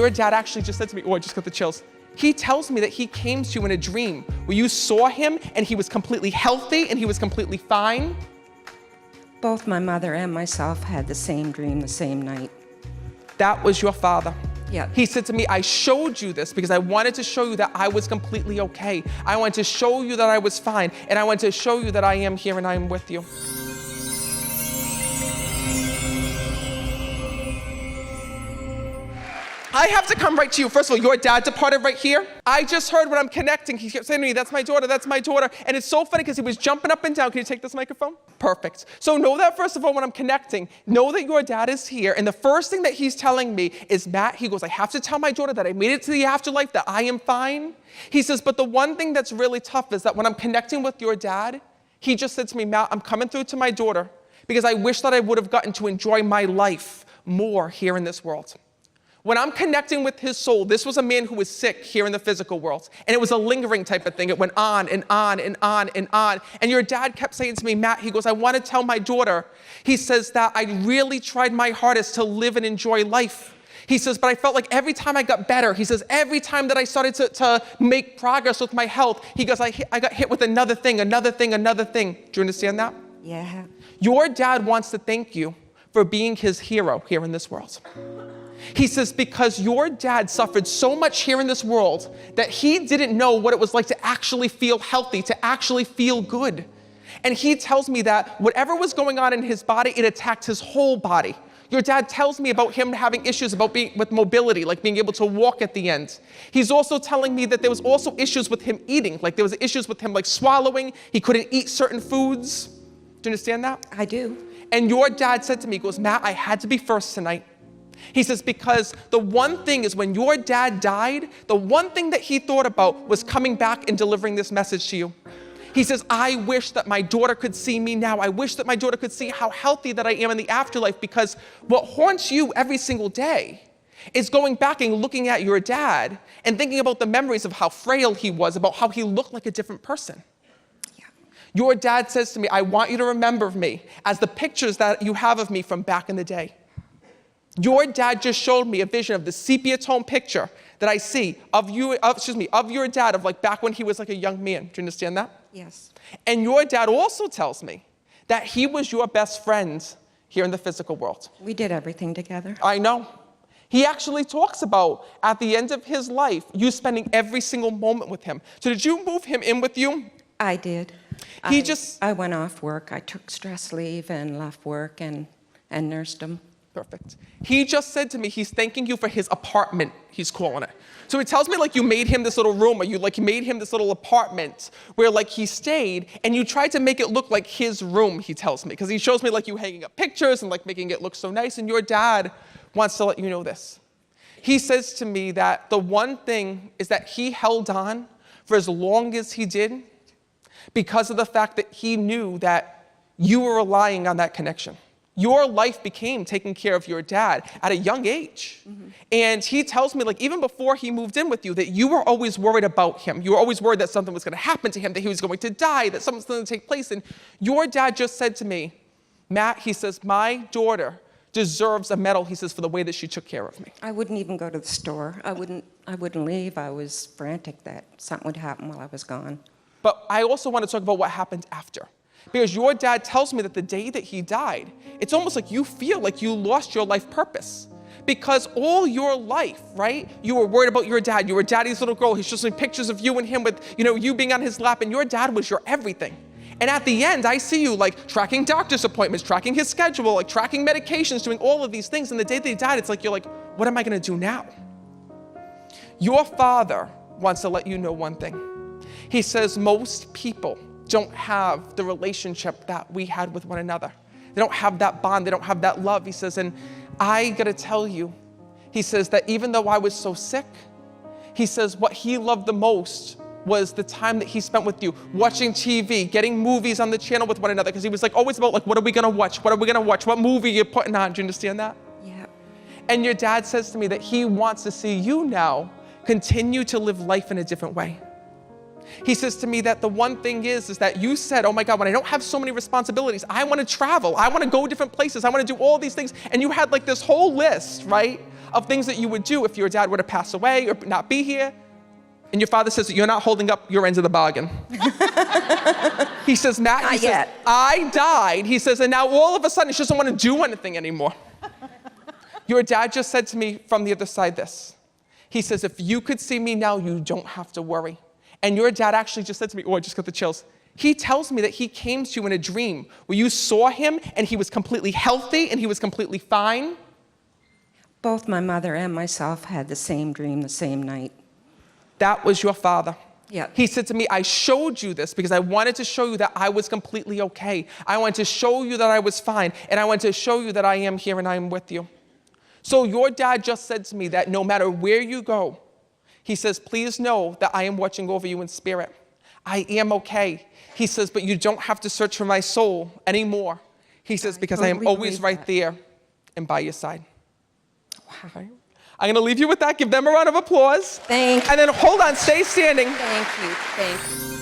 your dad actually just said to me, oh, I just got the chills. He tells me that he came to you in a dream where you saw him and he was completely healthy and he was completely fine. Both my mother and myself had the same dream the same night. That was your father. Yeah. He said to me, I showed you this because I wanted to show you that I was completely okay. I wanted to show you that I was fine. And I wanted to show you that I am here and I am with you. I have to come right to you. First of all, your dad departed right here. I just heard when I'm connecting, he kept saying to me, that's my daughter, that's my daughter. And it's so funny because he was jumping up and down. Can you take this microphone? Perfect. So know that first of all, when I'm connecting, know that your dad is here. And the first thing that he's telling me is, Matt, he goes, I have to tell my daughter that I made it to the afterlife, that I am fine. He says, but the one thing that's really tough is that when I'm connecting with your dad, he just said to me, Matt, I'm coming through to my daughter because I wish that I would have gotten to enjoy my life more here in this world. When I'm connecting with his soul, this was a man who was sick here in the physical world. And it was a lingering type of thing. It went on and on and on and on. And your dad kept saying to me, Matt, he goes, I want to tell my daughter, he says that I really tried my hardest to live and enjoy life. He says, but I felt like every time I got better, he says, every time that I started to make progress with my health, he goes, I got hit with another thing, another thing, another thing. Do you understand that? Yeah. Your dad wants to thank you for being his hero here in this world. He says, because your dad suffered so much here in this world that he didn't know what it was like to actually feel healthy, to actually feel good. And he tells me that whatever was going on in his body, it attacked his whole body. Your dad tells me about him having issues about being with mobility, like being able to walk at the end. He's also telling me that there was also issues with him eating, like there was issues with him like swallowing. He couldn't eat certain foods. Do you understand that? I do. And your dad said to me, he goes, Matt, I had to be first tonight. He says, because the one thing is when your dad died, the one thing that he thought about was coming back and delivering this message to you. He says, I wish that my daughter could see me now. I wish that my daughter could see how healthy that I am in the afterlife, because what haunts you every single day is going back and looking at your dad and thinking about the memories of how frail he was, about how he looked like a different person. Yeah. Your dad says to me, I want you to remember me as the pictures that you have of me from back in the day. Your dad just showed me a vision of the sepia tone picture that I see of you, of your dad, of like back when he was like a young man. Do you understand that? Yes. And your dad also tells me that he was your best friend here in the physical world. We did everything together. I know. He actually talks about, at the end of his life, you spending every single moment with him. So did you move him in with you? I did. I went off work. I took stress leave and left work and nursed him. Perfect. He just said to me, he's thanking you for his apartment, he's calling it. So he tells me like you made him this little room, or you made him this little apartment where like he stayed, and you tried to make it look like his room, he tells me. Because he shows me like you hanging up pictures and like making it look so nice, and your dad wants to let you know this. He says to me that the one thing is that he held on for as long as he did because of the fact that he knew that you were relying on that connection. Your life became taking care of your dad at a young age. Mm-hmm. And he tells me, like, even before he moved in with you, that you were always worried about him. You were always worried that something was going to happen to him, that he was going to die, that something was going to take place. And your dad just said to me, Matt, he says, my daughter deserves a medal, he says, for the way that she took care of me. I wouldn't even go to the store. I wouldn't leave. I was frantic that something would happen while I was gone. But I also want to talk about what happened after. Because your dad tells me that the day that he died, it's almost like you feel like you lost your life purpose. Because all your life, right, you were worried about your dad. You were daddy's little girl. He's showing pictures of you and him with, you being on his lap, and your dad was your everything. And at the end, I see you like tracking doctor's appointments, tracking his schedule, like tracking medications, doing all of these things. And the day that he died, it's like, you're like, what am I going to do now? Your father wants to let you know one thing. He says most people don't have the relationship that we had with one another. They don't have that bond. They don't have that love. He says, and I got to tell you, he says that even though I was so sick, he says what he loved the most was the time that he spent with you, watching TV, getting movies on the channel with one another, because he was like always about like, what are we going to watch? What are we going to watch? What movie you're putting on? Do you understand that? Yeah. And your dad says to me that he wants to see you now continue to live life in a different way. He says to me that the one thing is that you said, oh my God, when I don't have so many responsibilities, I want to travel. I want to go different places. I want to do all these things. And you had like this whole list, right, of things that you would do if your dad were to pass away or not be here. And your father says that you're not holding up your end of the bargain. He says, Matt, he says, I died. He says, and now all of a sudden she doesn't want to do anything anymore. Your dad just said to me from the other side this. He says, if you could see me now, you don't have to worry. And your dad actually just said to me, oh, I just got the chills. He tells me that he came to you in a dream where you saw him and he was completely healthy and he was completely fine. Both my mother and myself had the same dream the same night. That was your father. Yeah. He said to me, I showed you this because I wanted to show you that I was completely okay. I wanted to show you that I was fine. And I wanted to show you that I am here and I am with you. So your dad just said to me that no matter where you go, he says, please know that I am watching over you in spirit. I am okay. He says, but you don't have to search for my soul anymore. He says, because I am always right there and by your side. Wow. I'm going to leave you with that. Give them a round of applause. Thank you. And then hold on, stay standing. Thank you. Thank you.